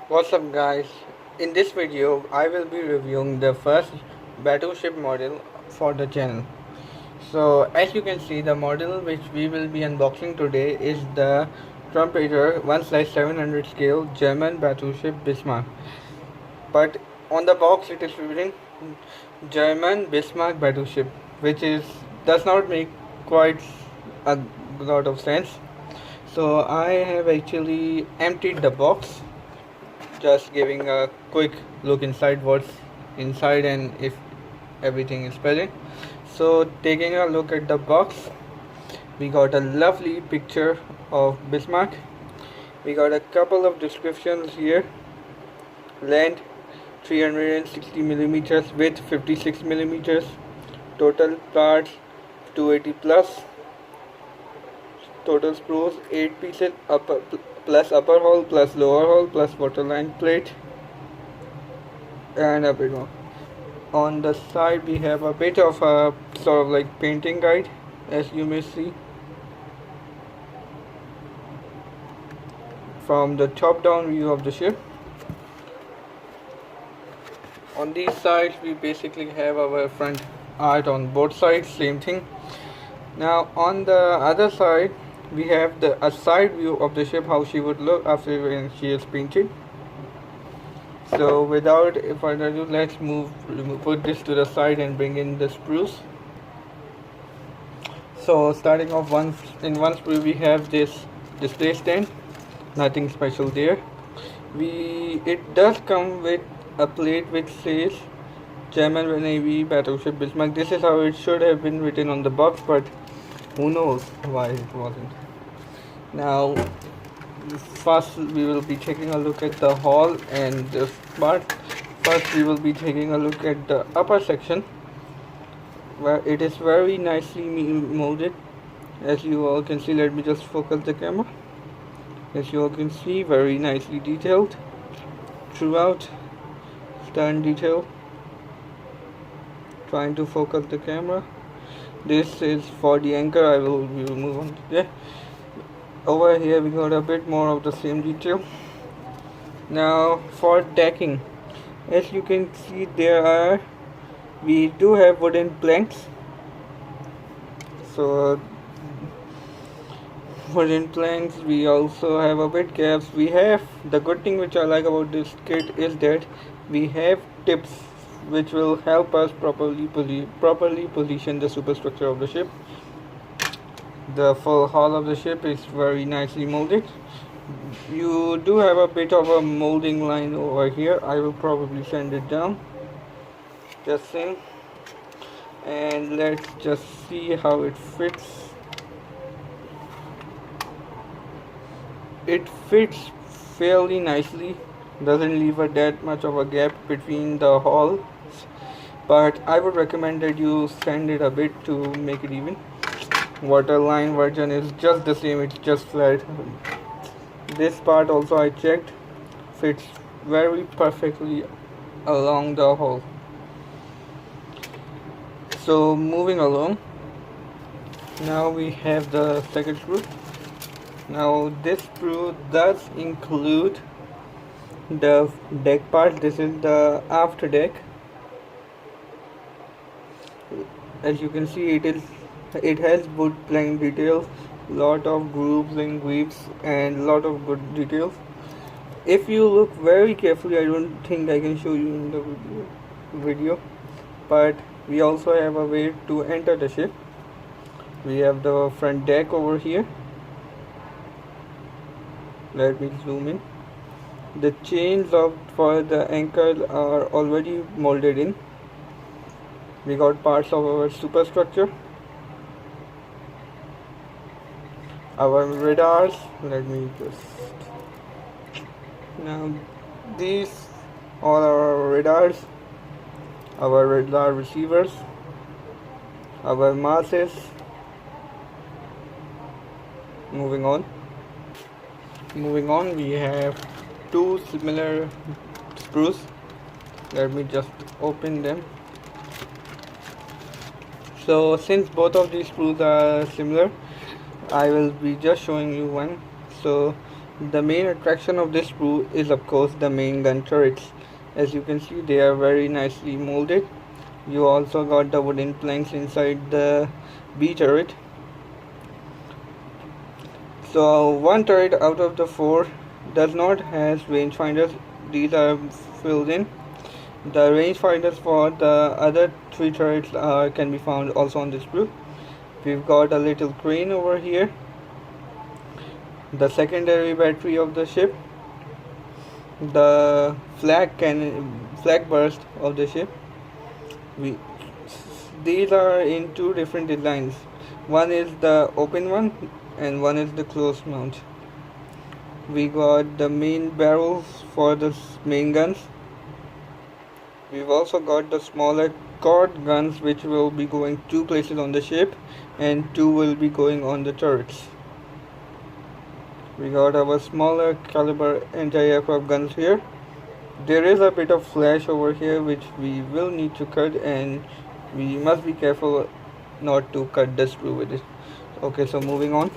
What's up guys? In this video I will be reviewing the first battleship model for the channel. So as you can see, the model which we will be unboxing today is the trumpeter 1/700 scale German battleship Bismarck. But on the box it is written German Bismarck battleship, which is does not make quite a lot of sense. So I have actually emptied the box, just giving a quick look inside what's inside and if everything is present. So taking a look at the box, we got a lovely picture of Bismarck. We got a couple of descriptions here. Length 360 millimeters, width 56 millimeters, total parts 280 plus, total screws 8 pieces, plus upper hull plus lower hull plus waterline plate, and a bit more. On the side we have a bit of a sort of like painting guide, as you may see. From the top down view of the ship, on these sides we basically have our front art on both sides, same thing. Now on the other side we have a side view of the ship, how she would look after when she is painted. So without further ado, let's put this to the side and bring in the sprues. So starting off in one sprue we have this display stand, nothing special there. It does come with a plate which says German Navy Battleship Bismarck. This is how it should have been written on the box, but who knows why it wasn't. Now first we will be taking a look at the hull and this part. First we will be taking a look at the upper section, where it is very nicely molded, as you all can see. Let me just focus the camera. As you all can see, very nicely detailed throughout. Stern detail. Trying to focus the camera. This is for the anchor. We will move on to there. Over here we got a bit more of the same detail. Now for decking, as you can see, we do have wooden planks. So wooden planks, we also have a bit gaps. We have the good thing which I like about this kit is that we have tips which will help us properly position the superstructure of the ship. The full hull of the ship is very nicely molded. You do have a bit of a molding line over here. I will probably sand it down, just saying. And let's just see how it fits. It fits fairly nicely, doesn't leave that much of a gap between the hulls, but I would recommend that you sand it a bit to make it even. Waterline version is just the same, it's just flat. This part also I checked, fits very perfectly along the hull. So moving along, now we have the second screw. Now this screw does include the deck part. This is the after deck. As you can see, it has wood plank details, lot of grooves and weaves, and lot of good details. If you look very carefully, I don't think I can show you in the video, but we also have a way to enter the ship. We have the front deck over here. Let me zoom in. The chains for the anchor are already molded in. We got parts of our superstructure, our radars. Let me just, now these all our radars, our radar receivers, our masses. Moving on, we have two similar sprues. Let me just open them. So since both of these sprues are similar, I will be just showing you one. So The main attraction of this sprue is of course the main gun turrets. As you can see, they are very nicely molded. You also got the wooden planks inside the B turret. So one turret out of the 4 does not have rangefinders. These are filled in. The rangefinders for the other 3 turrets can be found also on this sprue. We've got a little crane over here, the secondary battery of the ship, the flag burst of the ship. These are in 2 different designs. One is the open one and one is the closed mount. We got the main barrels for the main guns. We've also got the smaller cord guns which will be going 2 places on the ship and 2 will be going on the turrets. We got our smaller caliber anti-aircraft guns here. There is a bit of flash over here which we will need to cut, and we must be careful not to cut the sprue with it. Okay, so moving on,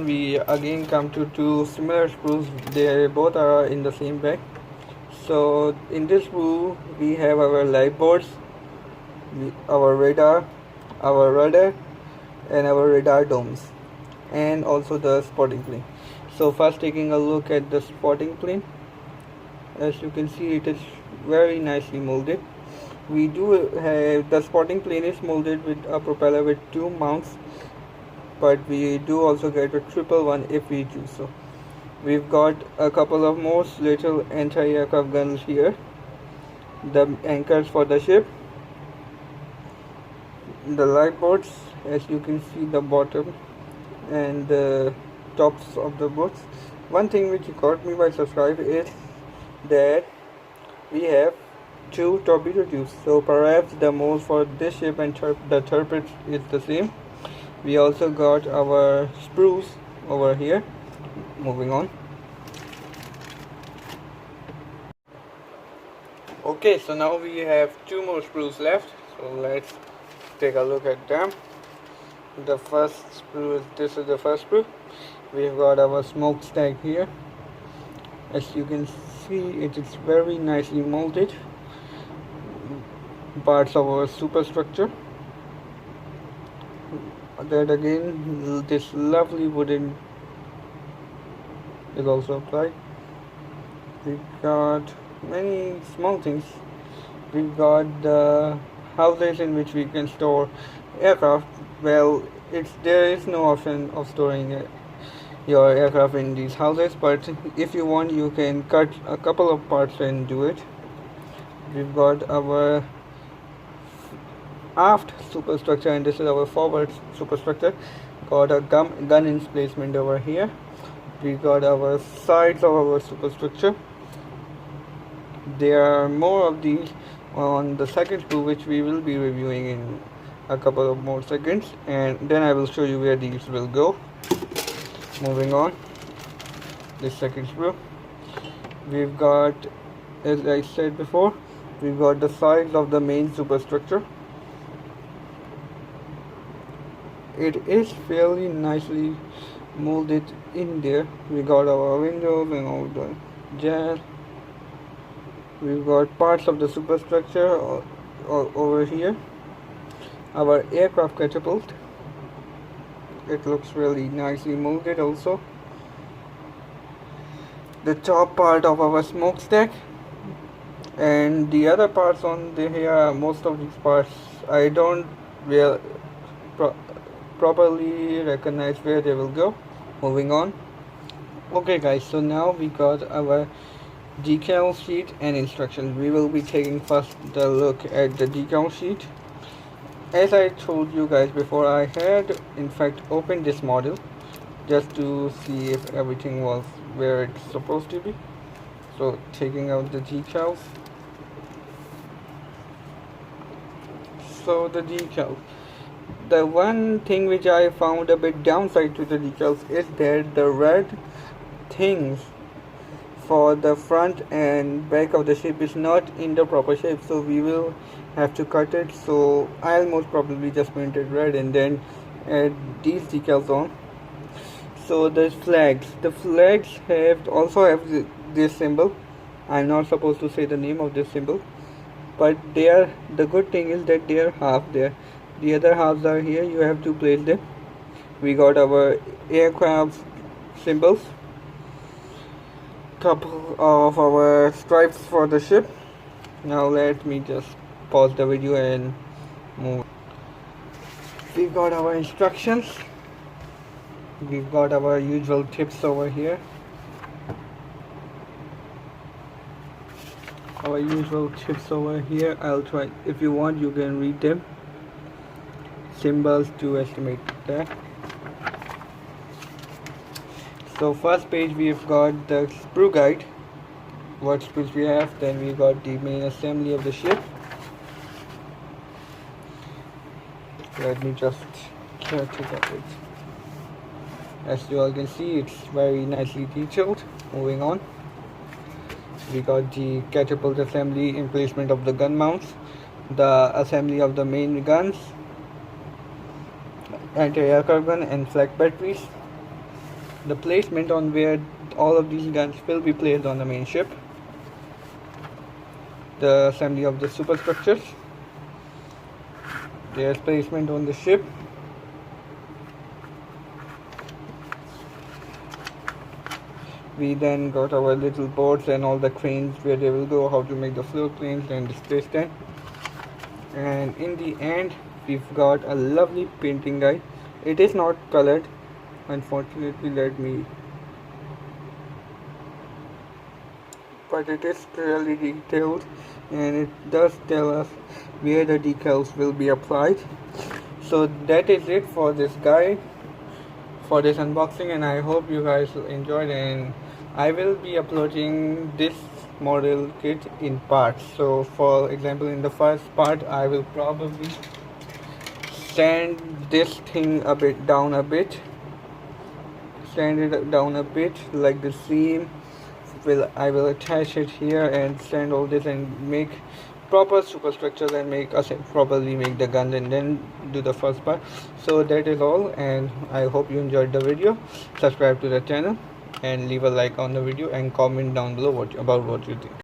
we again come to 2 similar sprues. They both are in the same bag. So in this sprue we have our light boards, our radar, and our radar domes, and also the spotting plane. So first, taking a look at the spotting plane. As you can see, it is very nicely molded. We do have the spotting plane is molded with a propeller with 2 mounts, but we do also get a triple one if we choose so. We've got a couple of more little anti-aircraft guns here, the anchors for the ship, the light boards, as you can see the bottom and the tops of the boards. One thing which caught me by surprise is that we have 2 torpedo tubes, so perhaps the mold for this ship and the turret is the same. We also got our sprues over here. Moving on. Okay, so now we have 2 more sprues left, so let's take a look at them. The first sprue, this is the first sprue. We've got our smokestack here. As you can see, it is very nicely molded. Parts of our superstructure. That again, this lovely wooden is also applied. We got many small things. We got the houses in which we can store aircraft. Well, there is no option of storing your aircraft in these houses, but if you want, you can cut a couple of parts and do it. We've got our aft superstructure, and this is our forward superstructure. Got a gun emplacement over here. We got our sides of our superstructure. There are more of these on the second sprue, which we will be reviewing in a couple of more seconds, and then I will show you where these will go. Moving on, this second sprue, we've got, as I said before, we've got the sides of the main superstructure. It is fairly nicely molded in there. We got our windows and all the jazz. We've got parts of the superstructure over here. Our aircraft catapult, it looks really nicely molded also. The top part of our smokestack, and the other parts on the here, most of these parts I don't properly recognize where they will go. Moving on. Okay guys, so now we got our decal sheet and instructions. We will be taking first the look at the decal sheet. As I told you guys before, I had in fact opened this model just to see if everything was where it's supposed to be. So taking out the decals. So the decals. The one thing which I found a bit downside to the decals is that the red things for the front and back of the ship is not in the proper shape, so we will have to cut it. So I'll most probably just paint it red and then add these decals on. So the flags have this symbol. I'm not supposed to say the name of this symbol, but the good thing is that they are half there. The other halves are here. You have to place them. We got our aircraft symbols, couple of our stripes for the ship. Now let me just pause the video and move. We got our instructions. We've got our usual tips over here. I'll try. If you want, you can read them. Symbols to estimate that. So first page we've got the sprue guide, what sprues we have. Then we got the main assembly of the ship. Let me just catch it up. As you all can see, it's very nicely detailed. Moving on, we got the catapult assembly, emplacement of the gun mounts, the assembly of the main guns, anti-aircraft gun and flak batteries, the placement on where all of these guns will be placed on the main ship, the assembly of the superstructures, their placement on the ship, we then got our little boards and all the cranes where they will go, how to make the floor cranes and display stand, and in the end we've got a lovely painting guide. It is not colored, unfortunately, but it is clearly detailed and it does tell us where the decals will be applied. So that is it for this guide, for this unboxing, and I hope you guys enjoyed, and I will be uploading this model kit in parts. So for example, in the first part I will probably sand this thing down a bit, like the seam. I will attach it here and sand all this and make proper superstructures and properly make the gun and then do the first part. So that is all, and I hope you enjoyed the video. Subscribe to the channel and leave a like on the video and comment down below about what you think.